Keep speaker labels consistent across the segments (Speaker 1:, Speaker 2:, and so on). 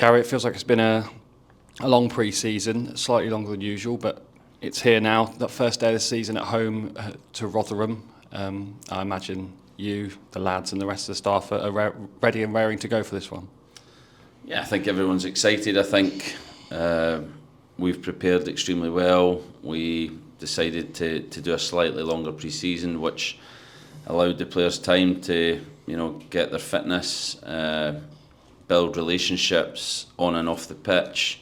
Speaker 1: Gary, it feels like it's been a long pre-season, slightly longer than usual, but it's here now. That first day of the season at home to Rotherham. I imagine you, the lads and the rest of the staff are ready and raring to go for this one.
Speaker 2: Yeah, I think everyone's excited. I think we've prepared extremely well. We decided to do a slightly longer pre-season, which allowed the players time to get their fitness, build relationships on and off the pitch.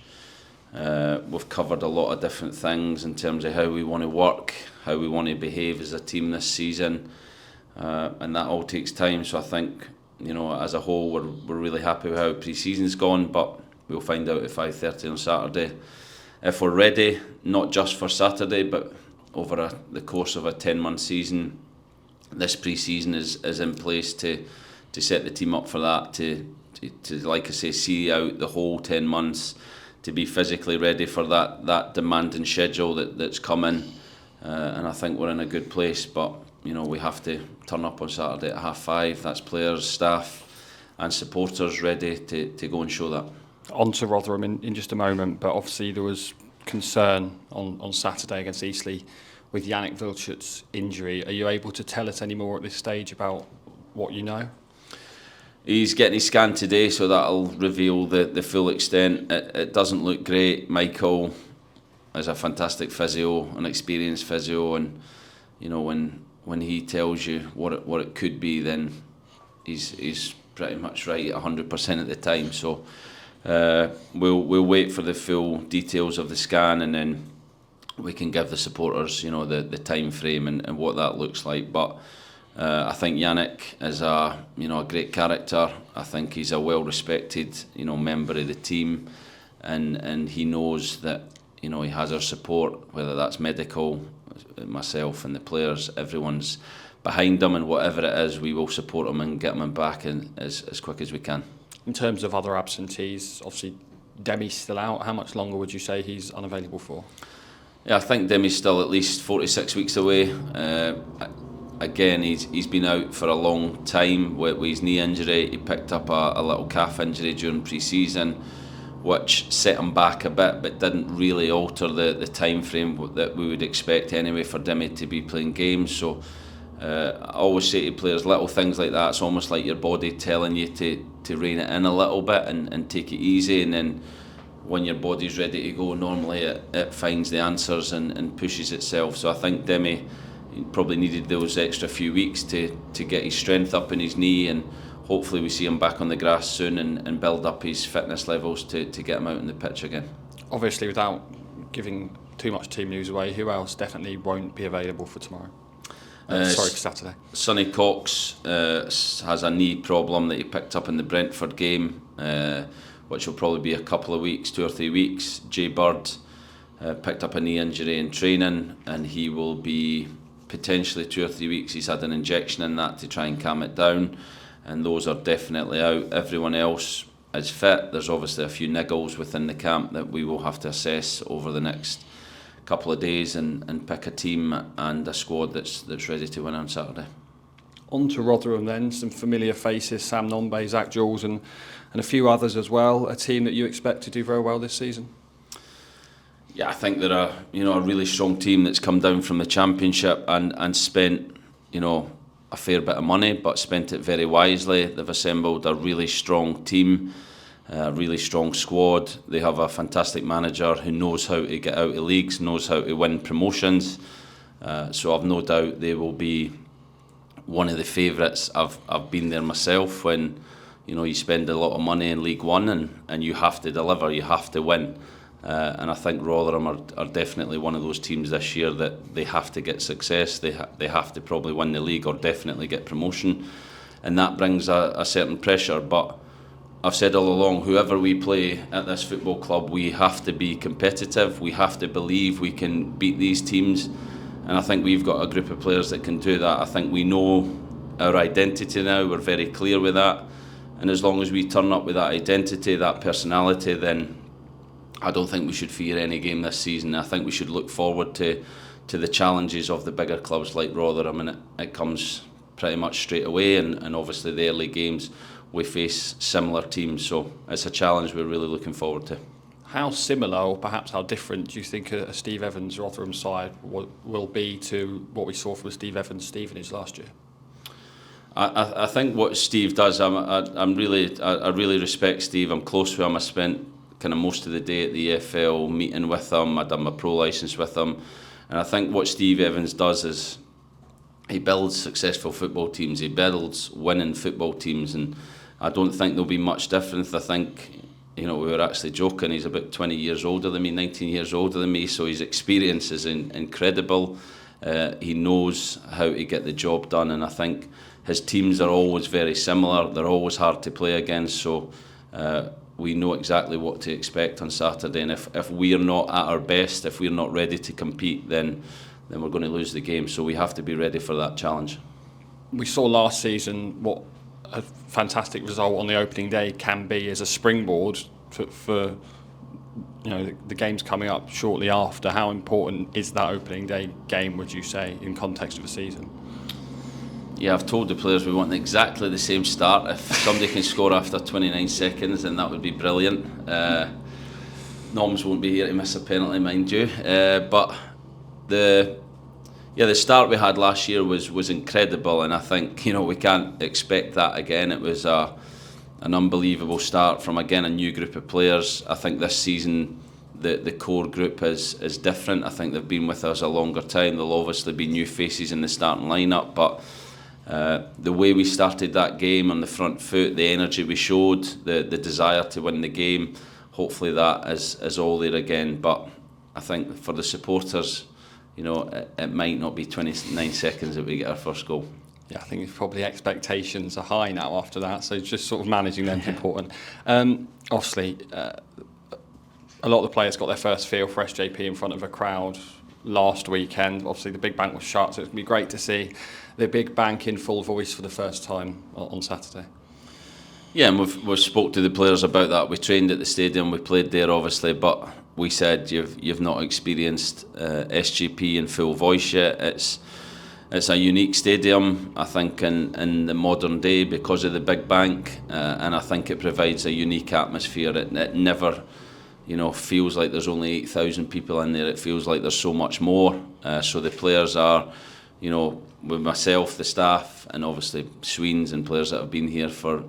Speaker 2: We've covered a lot of different things in terms of how we want to work, how we want to behave as a team this season, and that all takes time. So I think as a whole we're really happy with how pre-season's gone, but we'll find out at 5:30 on Saturday if we're ready, not just for Saturday but over the course of a 10-month season. This pre-season is in place to set the team up for that, to like I say, see out the whole 10 months, to be physically ready for that demanding schedule that's coming, and I think we're in a good place. But we have to turn up on Saturday at 5:30. That's players, staff and supporters ready to go and show that.
Speaker 1: On to Rotherham in just a moment, but obviously there was concern on Saturday against Eastleigh with Yanick Vits' injury. Are you able to tell us any more at this stage about what you know?
Speaker 2: He's getting his scan today, so that'll reveal the full extent. It doesn't look great. Michael is a fantastic physio, an experienced physio, and when he tells you what it could be, then he's pretty much right 100% at the time. So we'll wait for the full details of the scan, and then we can give the supporters the time frame and what that looks like. But I think Yanick is a great character. I think he's a well respected member of the team, and he knows that he has our support, whether that's medical, myself and the players. Everyone's behind him, and whatever it is, we will support him and get him back as quick as we can.
Speaker 1: In terms of other absentees, obviously Demi's still out. How much longer would you say he's unavailable for?
Speaker 2: Yeah, I think Demi's still at least 46 weeks away. Again, he's been out for a long time with his knee injury. He picked up a little calf injury during pre-season, which set him back a bit, but didn't really alter the time frame that we would expect anyway for Demi to be playing games. So I always say to players, little things like that, it's almost like your body telling you to rein it in a little bit and take it easy, and then when your body's ready to go, normally it finds the answers and pushes itself. So I think Demi probably needed those extra few weeks to get his strength up in his knee, and hopefully we see him back on the grass soon and build up his fitness levels to get him out on the pitch again.
Speaker 1: Obviously, without giving too much team news away, who else definitely won't be available for tomorrow? For Saturday. Sonny
Speaker 2: Cox has a knee problem that he picked up in the Brentford game, which will probably be a couple of weeks, 2 or 3 weeks. Jay Bird picked up a knee injury in training, and he will be potentially 2 or 3 weeks. He's had an injection in that to try and calm it down, and those are definitely out. Everyone else is fit. There's obviously a few niggles within the camp that we will have to assess over the next couple of days and pick a team and a squad that's ready to win on Saturday.
Speaker 1: On to Rotherham then, some familiar faces, Sam Nombe, Zach Jules and a few others as well. A team that you expect to do very well this season?
Speaker 2: Yeah, I think they're a really strong team that's come down from the Championship and spent a fair bit of money, but spent it very wisely. They've assembled a really strong team, a really strong squad. They have a fantastic manager who knows how to get out of leagues, knows how to win promotions. So I've no doubt they will be one of the favourites. I've been there myself when you spend a lot of money in League One and you have to deliver, you have to win. And I think Rotherham are definitely one of those teams this year that they have to get success. They have to probably win the league or definitely get promotion, and that brings a certain pressure. But I've said all along, whoever we play at this football club, we have to be competitive. We have to believe we can beat these teams, and I think we've got a group of players that can do that. I think we know our identity now. We're very clear with that, and as long as we turn up with that identity, that personality, then I don't think we should fear any game this season. I think we should look forward to the challenges of the bigger clubs like Rotherham, and it comes pretty much straight away, and obviously the early games we face similar teams. So it's a challenge we're really looking forward to.
Speaker 1: How similar, or perhaps how different, do you think a Steve Evans Rotherham side will be to what we saw from Steve Evans Stevenage last year?
Speaker 2: I think what Steve does, I really respect Steve. I'm close with him. I spent kind of most of the day at the EFL meeting with him. I done my pro licence with him, and I think what Steve Evans does is he builds successful football teams. He builds winning football teams, and I don't think there'll be much difference. I think, we were actually joking, he's about 20 years older than me, 19 years older than me, so his experience is incredible. He knows how to get the job done, and I think his teams are always very similar. They're always hard to play against, so we know exactly what to expect on Saturday, and if we're not at our best, if we're not ready to compete, then we're going to lose the game, so we have to be ready for that challenge.
Speaker 1: We saw last season what a fantastic result on the opening day can be as a springboard for the games coming up shortly after. How important is that opening day game, would you say, in context of a season?
Speaker 2: Yeah, I've told the players we want exactly the same start. If somebody can score after 29 seconds, then that would be brilliant. Noms won't be here to miss a penalty, mind you. But the start we had last year was incredible, and I think we can't expect that again. It was an unbelievable start from, again, a new group of players. I think this season the core group is different. I think they've been with us a longer time. There'll obviously be new faces in the starting lineup, but the way we started that game on the front foot, the energy we showed, the desire to win the game, hopefully that is all there again. But I think for the supporters, it might not be 29 seconds that we get our first goal.
Speaker 1: Yeah, I think probably expectations are high now after that, so just sort of managing them is important. Obviously, a lot of the players got their first feel for SJP in front of a crowd last weekend. Obviously, the Big Bank was shut, so it's going to be great to see the Big Bank in full voice for the first time on Saturday.
Speaker 2: Yeah, and we've spoke to the players about that. We trained at the stadium, we played there obviously, but we said you've not experienced SJP in full voice yet. It's a unique stadium, I think, in the modern day because of the Big Bank, and I think it provides a unique atmosphere. It never feels like there's only 8,000 people in there. It feels like there's so much more. So the players are, with myself, the staff, and obviously Sweens and players that have been here for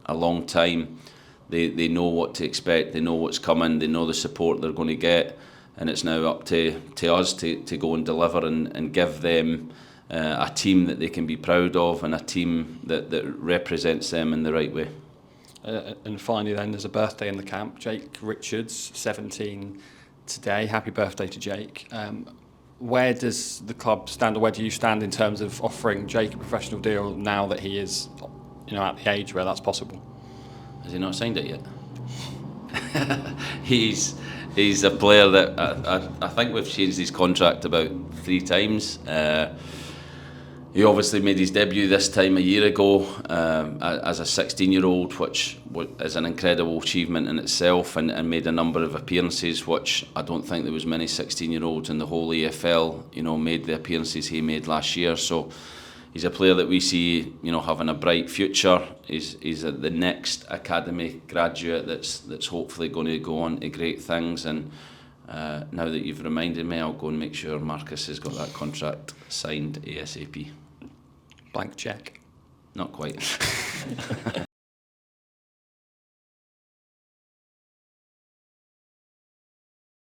Speaker 2: a long time, they know what to expect, they know what's coming, they know the support they're going to get, and it's now up to us to go and deliver and give them a team that they can be proud of, and a team that represents them in the right way.
Speaker 1: And finally then, there's a birthday in the camp. Jake Richards, 17 today. Happy birthday to Jake. Where does the club stand, or where do you stand in terms of offering Jake a professional deal now that he is at the age where that's possible?
Speaker 2: Has he not signed it yet? He's a player that I think we've changed his contract about 3 times. He obviously made his debut this time a year ago as a 16-year-old, which is an incredible achievement in itself, and made a number of appearances, which I don't think there was many 16-year-olds in the whole EFL, made the appearances he made last year. So he's a player that we see, having a bright future. He's the next academy graduate that's hopefully going to go on to great things. And now that you've reminded me, I'll go and make sure Marcus has got that contract signed ASAP.
Speaker 1: Blank check.
Speaker 2: Not quite.